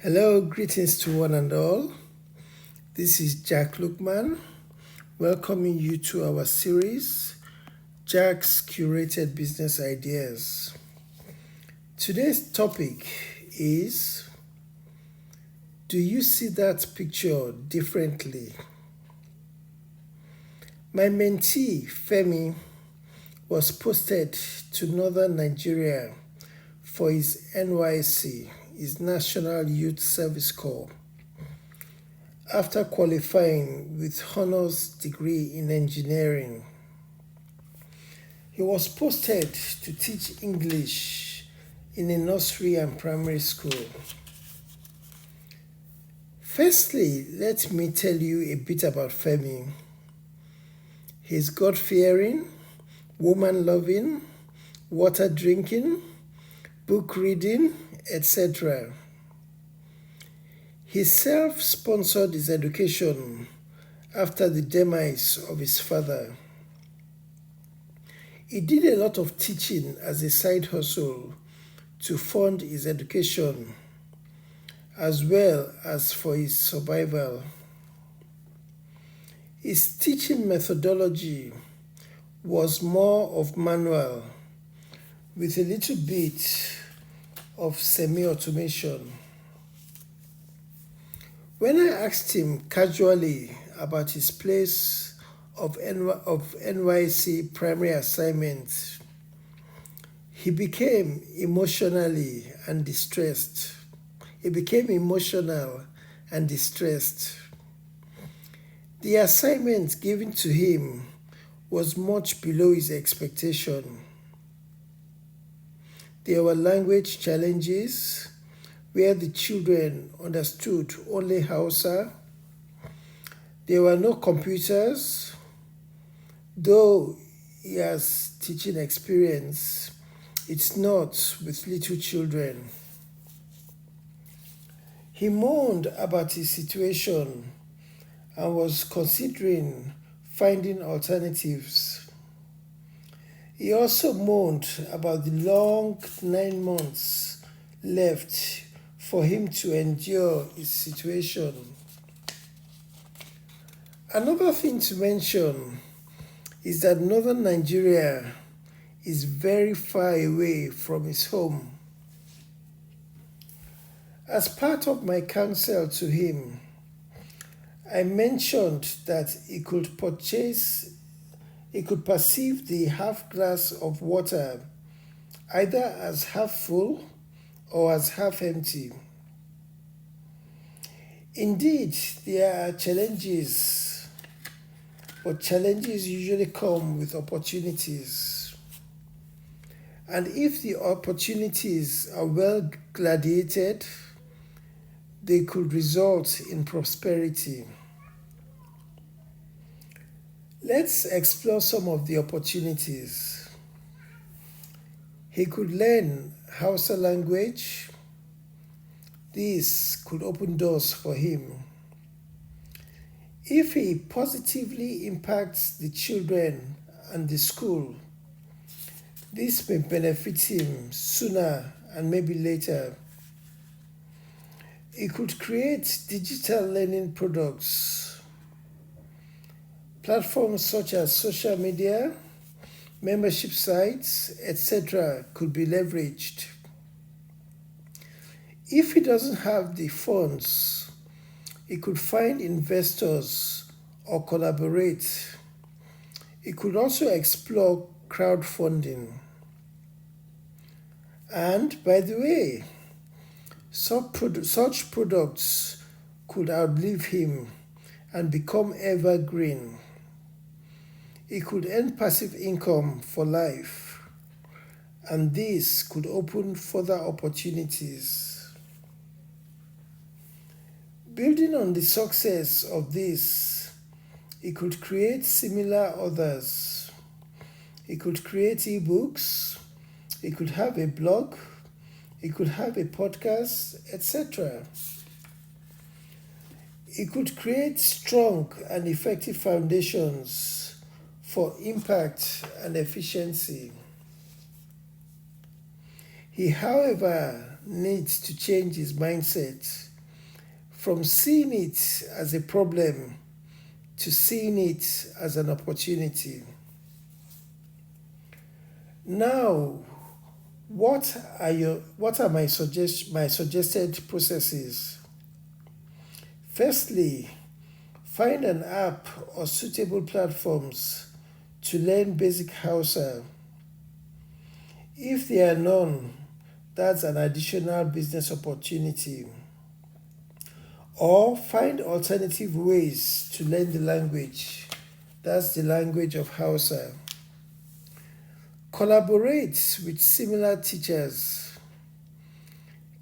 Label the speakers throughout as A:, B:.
A: Hello, greetings to one and all. This is Jack Lookman, welcoming you to our series, Jack's Curated Business Ideas. Today's topic is, do you see that picture differently? My mentee, Femi, was posted to northern Nigeria for his NYC, his National Youth Service Corps, after qualifying with honors degree in engineering. He was posted to teach English in a nursery and primary school. Firstly, let me tell you a bit about Femi. He's God-fearing, woman-loving, water drinking, book reading, etc. He self-sponsored his education after the demise of his father. He did a lot of teaching as a side hustle to fund his education as well as for his survival. His teaching methodology was more of manual with a little bit of semi-automation. When I asked him casually about his place of NYC primary assignment, he became emotionally and distressed. He became emotional and distressed. The assignment given to him was much below his expectation. There were language challenges where the children understood only Hausa. There were no computers, though he has teaching experience. It's not with little children. He moaned about his situation and was considering finding alternatives. He also moaned about the long 9 months left for him to endure his situation. Another thing to mention is that northern Nigeria is very far away from his home. As part of my counsel to him, I mentioned that he could perceive the half glass of water either as half full or as half empty. Indeed, there are challenges, but challenges usually come with opportunities. And if the opportunities are well gladiated, they could result in prosperity. Let's explore some of the opportunities. He could learn Hausa language. This could open doors for him. If he positively impacts the children and the school, this may benefit him sooner and maybe later. He could create digital learning products. Platforms such as social media, membership sites, etc. could be leveraged. If he doesn't have the funds, he could find investors or collaborate. He could also explore crowdfunding. And by the way, such products could outlive him and become evergreen. He could earn passive income for life, and this could open further opportunities. Building on the success of this, he could create similar others. He could create ebooks, he could have a blog, he could have a podcast, etc. He could create strong and effective foundations for impact and efficiency. He, however, needs to change his mindset from seeing it as a problem to seeing it as an opportunity. Now, what are my suggested processes? Firstly, find an app or suitable platforms to learn basic Hausa. If there are none, that's an additional business opportunity. Or find alternative ways to learn the language. That's the language of Hausa. Collaborate with similar teachers.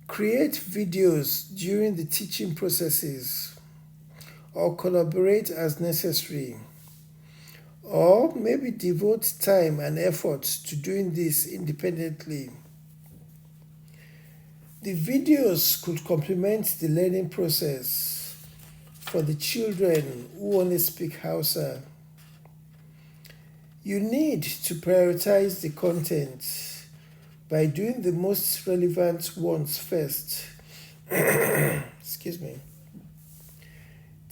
A: Create videos during the teaching processes, or collaborate as necessary. Or maybe devote time and effort to doing this independently. The videos could complement the learning process for the children who only speak Hausa. You need to prioritize the content by doing the most relevant ones first. Excuse me.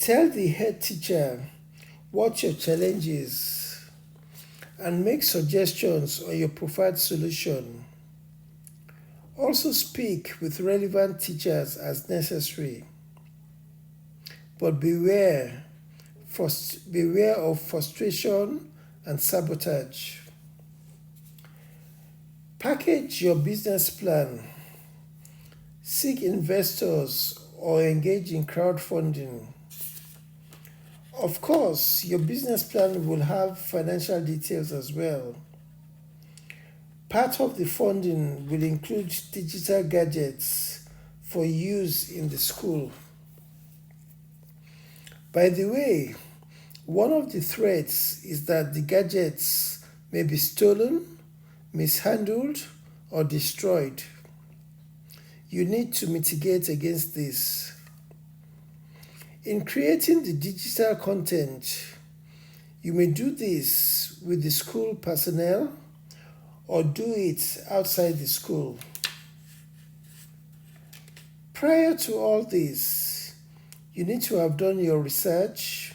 A: Tell the head teacher what your challenge is and make suggestions on your preferred solution. Also speak with relevant teachers as necessary. But beware of frustration and sabotage. Package your business plan. Seek investors or engage in crowdfunding. Of course, your business plan will have financial details as well. Part of the funding will include digital gadgets for use in the school. By the way, one of the threats is that the gadgets may be stolen, mishandled, or destroyed. You need to mitigate against this. In creating the digital content, you may do this with the school personnel or do it outside the school. Prior to all this, you need to have done your research,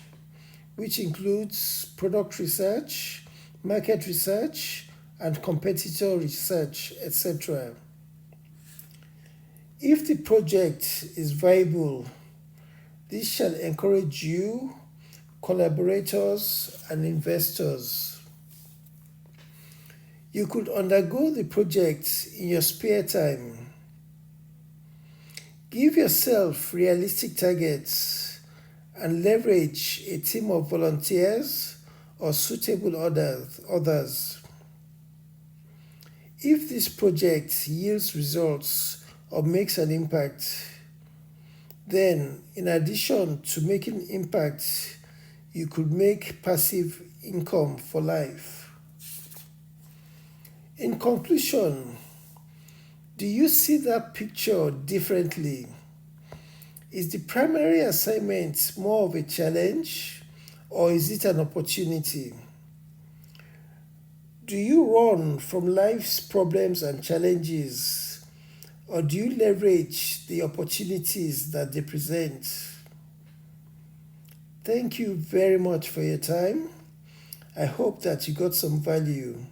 A: which includes product research, market research, and competitor research, etc. If the project is viable, this shall encourage you, collaborators, and investors. You could undergo the project in your spare time. Give yourself realistic targets and leverage a team of volunteers or suitable others. If this project yields results or makes an impact, then in addition to making impact, you could make passive income for life. In conclusion, do you see that picture differently? Is the primary assignment more of a challenge or is it an opportunity? Do you run from life's problems and challenges, or do you leverage the opportunities that they present? Thank you very much for your time. I hope that you got some value.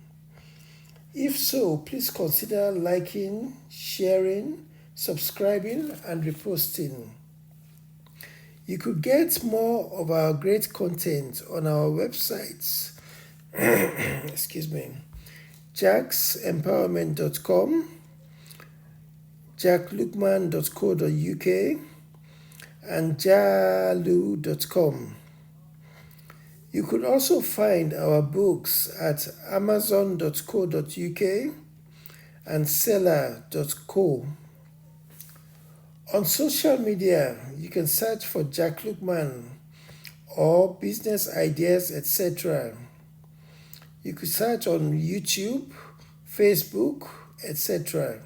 A: If so, please consider liking, sharing, subscribing, and reposting. You could get more of our great content on our websites. Excuse me. jacksempowerment.com, jacklukman.co.uk, and jaaloo.com. You could also find our books at amazon.co.uk and seller.co. On social media, you can search for Jack Lukman or business ideas, etc. You could search on YouTube, Facebook, etc.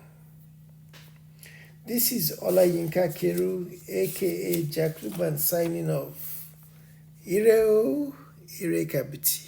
A: This is Olayinka Keru, aka Jack Lukman, signing off. Ireo, Irekabiti.